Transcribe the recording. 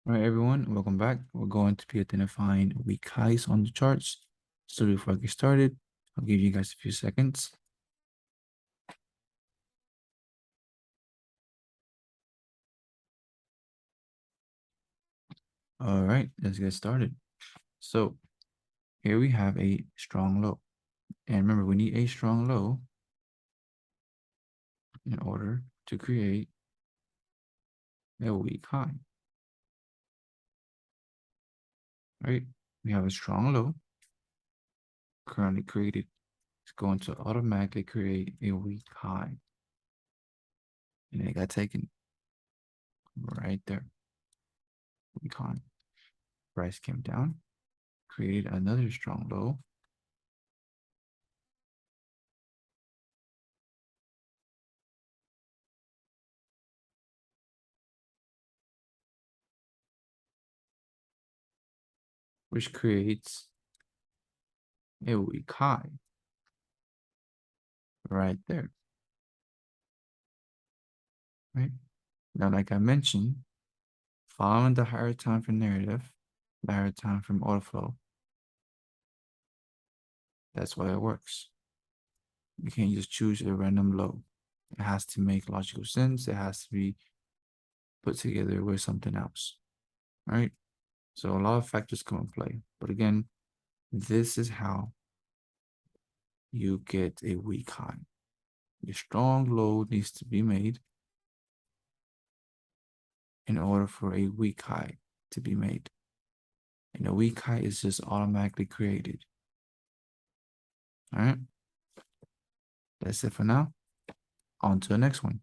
All right, everyone, welcome back. We're going to be identifying weak highs on the charts. So before I get started, I'll give you guys a few seconds. All right, let's get started. So here we have a strong low. And remember, we need a strong low in order to create a weak high. Right? We have a strong low currently created. It's going to automatically create a weak high. And it got taken right there. Weak high. Price came down, created another strong low. Which creates a weak high right there, right? Now, like I mentioned, following the higher time frame narrative, the higher time frame order flow, that's why it works. You can't just choose a random low. It has to make logical sense. It has to be put together with something else, right? So a lot of factors come into play. But again, this is how you get a weak high. A strong low needs to be made in order for a weak high to be made. And a weak high is just automatically created. All right. That's it for now. On to the next one.